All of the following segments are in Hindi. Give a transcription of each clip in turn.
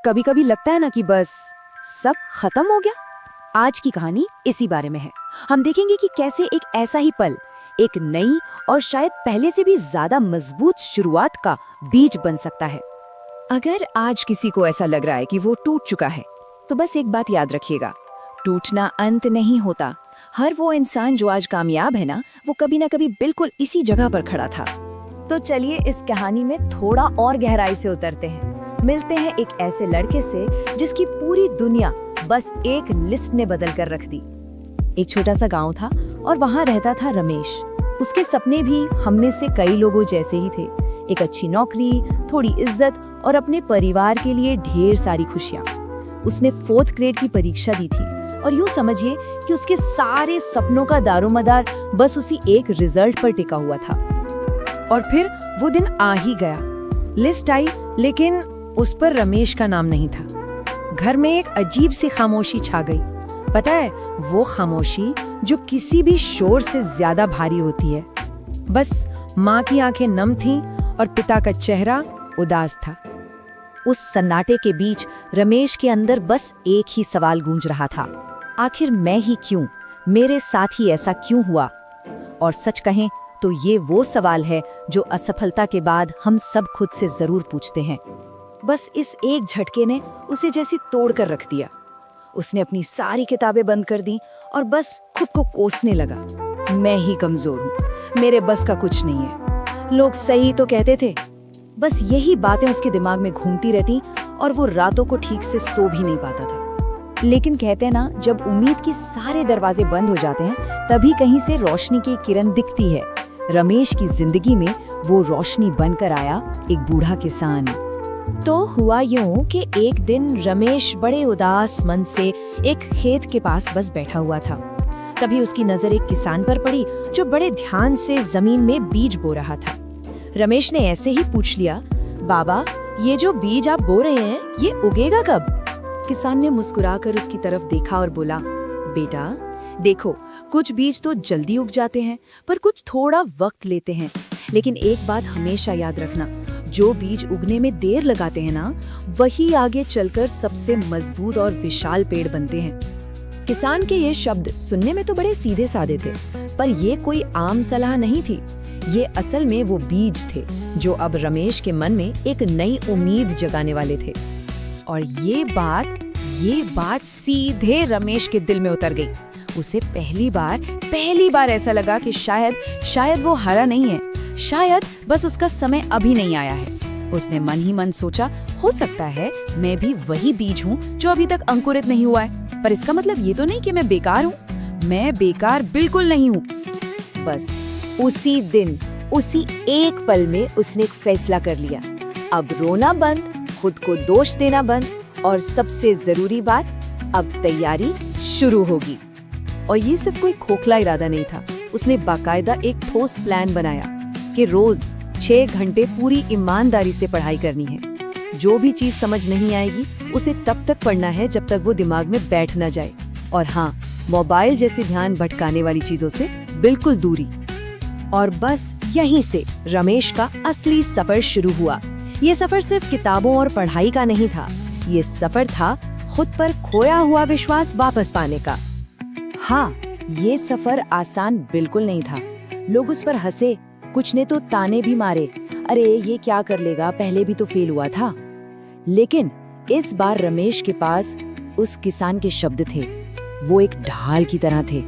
कभी कभी लगता है ना कि बस सब खत्म हो गया। आज की कहानी इसी बारे में है। हम देखेंगे कि कैसे एक ऐसा ही पल एक नई और शायद पहले से भी ज्यादा मजबूत शुरुआत का बीज बन सकता है। अगर आज किसी को ऐसा लग रहा है कि वो टूट चुका है, तो बस एक बात याद रखिएगा, टूटना अंत नहीं होता। हर वो इंसान जो आज कामयाब है ना, वो कभी ना कभी बिल्कुल इसी जगह पर खड़ा था। तो चलिए इस कहानी में थोड़ा और गहराई से उतरते हैं। मिलते हैं एक ऐसे लड़के से जिसकी पूरी दुनिया बस एक लिस्ट ने बदल कर रख दी। एक छोटा सा गांव था और वहां रहता था रमेश। उसके सपने भी हम में से कई लोगों जैसे ही थे। एक अच्छी नौकरी, थोड़ी इज्जत और अपने परिवार के लिए ढेर सारी खुशियां। उसने 4th ग्रेड की परीक्षा दी थी और यूं समझिए कि उसके सारे सपनों का दारोमदार बस उसी एक रिजल्ट पर टिका हुआ था। और फिर वो दिन आ ही गया। लिस्ट आई, लेकिन उस पर रमेश का नाम नहीं था। घर में एक अजीब सी खामोशी छा गई। पता है, वो खामोशी जो किसी भी शोर से ज्यादा भारी होती है। बस माँ की आंखें नम थीं और पिता का चेहरा उदास था। उस सन्नाटे के बीच रमेश के अंदर बस एक ही सवाल गूंज रहा था, आखिर मैं ही क्यों, मेरे साथ ही ऐसा क्यों हुआ? और सच कहें तो ये वो सवाल है जो असफलता के बाद हम सब खुद से जरूर पूछते हैं। बस इस एक झटके ने उसे जैसी तोड़ कर रख दिया। उसने अपनी सारी किताबें बंद कर दी और बस खुद को कोसने लगा। मैं ही कमजोर हूँ, मेरे बस का कुछ नहीं है, लोग सही तो कहते थे। बस यही बातें उसके दिमाग में घूमती रहती और वो रातों को ठीक से सो भी नहीं पाता था। लेकिन कहते हैं ना, जब उम्मीद के सारे दरवाजे बंद हो जाते हैं, तभी कहीं से रोशनी की किरण दिखती है। रमेश की जिंदगी में वो रोशनी बनकर आया, एक बूढ़ा किसान। तो हुआ यूं कि एक दिन रमेश बड़े उदास मन से एक खेत के पास बस बैठा हुआ था। तभी उसकी नजर एक किसान पर पड़ी जो बड़े ध्यान से जमीन में बीज बो रहा था। रमेश ने ऐसे ही पूछ लिया, बाबा, ये जो बीज आप बो रहे हैं, ये उगेगा कब? किसान ने मुस्कुराकर उसकी तरफ देखा और बोला, बेटा देखो, कुछ बीज तो जल्दी उग जाते हैं, पर कुछ थोड़ा वक्त लेते हैं। लेकिन एक बात हमेशा याद रखना, जो बीज उगने में देर लगाते हैं ना, वही आगे चलकर सबसे मजबूत और विशाल पेड़ बनते हैं। किसान के ये शब्द सुनने में तो बड़े सीधे साधे थे, पर ये कोई आम सलाह नहीं थी। ये असल में वो बीज थे जो अब रमेश के मन में एक नई उम्मीद जगाने वाले थे। और ये बात सीधे रमेश के दिल में उतर गई। उसे पहली बार ऐसा लगा कि शायद वो हारा नहीं है, शायद बस उसका समय अभी नहीं आया है। उसने मन ही मन सोचा, हो सकता है मैं भी वही बीज हूँ जो अभी तक अंकुरित नहीं हुआ है, पर इसका मतलब ये तो नहीं कि मैं बेकार हूँ। मैं बेकार बिल्कुल नहीं हूँ। बस उसी दिन, उसी एक पल में उसने एक फैसला कर लिया। अब रोना बंद, खुद को दोष देना बंद, और सबसे जरूरी बात, अब तैयारी शुरू होगी। और ये सिर्फ कोई खोखला इरादा नहीं था। उसने बाकायदा एक ठोस प्लान बनाया कि रोज 6 घंटे पूरी ईमानदारी से पढ़ाई करनी है। जो भी चीज समझ नहीं आएगी, उसे तब तक पढ़ना है जब तक वो दिमाग में बैठ न जाए। और हाँ, मोबाइल जैसे ध्यान भटकाने वाली चीजों से बिल्कुल दूरी। और बस यहीं से रमेश का असली सफर शुरू हुआ। ये सफर सिर्फ किताबों और पढ़ाई का नहीं था, ये सफर था खुद पर खोया हुआ विश्वास वापस पाने का। हाँ, ये सफर आसान बिल्कुल नहीं था। लोग उस पर हंसे, कुछ ने तो ताने भी मारे, अरे ये क्या कर लेगा, पहले भी तो फेल हुआ था। लेकिन इस बार रमेश के पास उस किसान के शब्द थे। वो एक ढाल की तरह थे।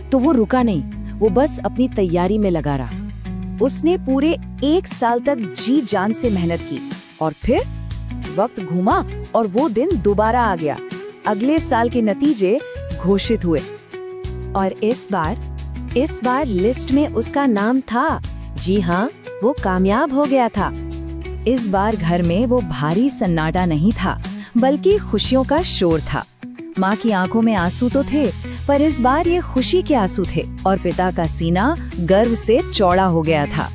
तो वो रुका नहीं, वो बस अपनी तैयारी में लगा रहा। उसने पूरे 1 साल तक जी जान से मेहनत की। और फिर वक्त घूमा और वो दिन दोबारा आ गया। अगले साल के नतीजे घोषित हुए और इस बार लिस्ट में उसका नाम था। जी हाँ, वो कामयाब हो गया था। इस बार घर में वो भारी सन्नाटा नहीं था, बल्कि खुशियों का शोर था। माँ की आंखों में आंसू तो थे, पर इस बार ये खुशी के आंसू थे। और पिता का सीना गर्व से चौड़ा हो गया था।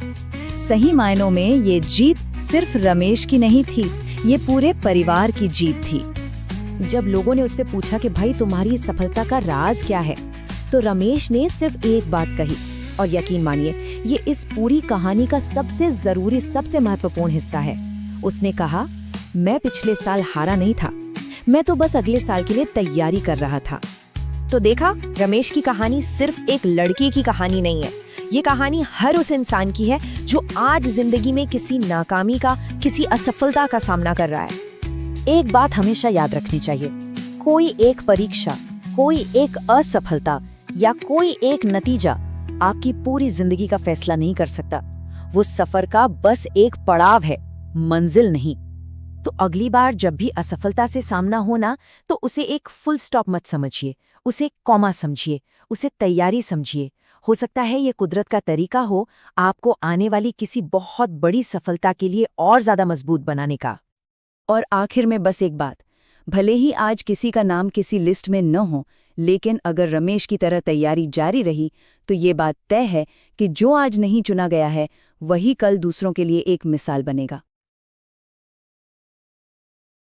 सही मायनों में ये जीत सिर्फ रमेश की नहीं थी, ये पूरे परिवार की जीत थी। जब लोगों ने उससे पूछा कि भाई तुम्हारी सफलता का राज क्या है, तो रमेश ने सिर्फ एक बात कही, और यकीन मानिए ये इस पूरी कहानी का सबसे जरूरी, सबसे महत्वपूर्ण हिस्सा है। उसने कहा, मैं पिछले साल हारा नहीं था, मैं तो बस अगले साल के लिए तैयारी कर रहा था। तो देखा, रमेश की कहानी सिर्फ एक लड़के की कहानी नहीं है। ये कहानी हर उस इंसान की है जो आज जिंदगी में किसी नाकामी का, किसी असफलता का सामना कर रहा है। एक बात हमेशा याद रखनी चाहिए, कोई एक परीक्षा, कोई एक असफलता या कोई एक नतीजा आपकी पूरी जिंदगी का फैसला नहीं कर सकता। वो सफर का बस एक पड़ाव है, मंजिल नहीं। तो अगली बार जब भी असफलता से सामना हो ना, तो उसे एक फुल स्टॉप मत समझिए, उसे कॉमा समझिए, उसे तैयारी समझिए। हो सकता है ये कुदरत का तरीका हो आपको आने वाली किसी बहुत बड़ी सफलता के लिए और ज्यादा मजबूत बनाने का। और आखिर में बस एक बात, भले ही आज किसी का नाम किसी लिस्ट में न हो, लेकिन अगर रमेश की तरह तैयारी जारी रही तो ये बात तय है कि जो आज नहीं चुना गया है वही कल दूसरों के लिए एक मिसाल बनेगा।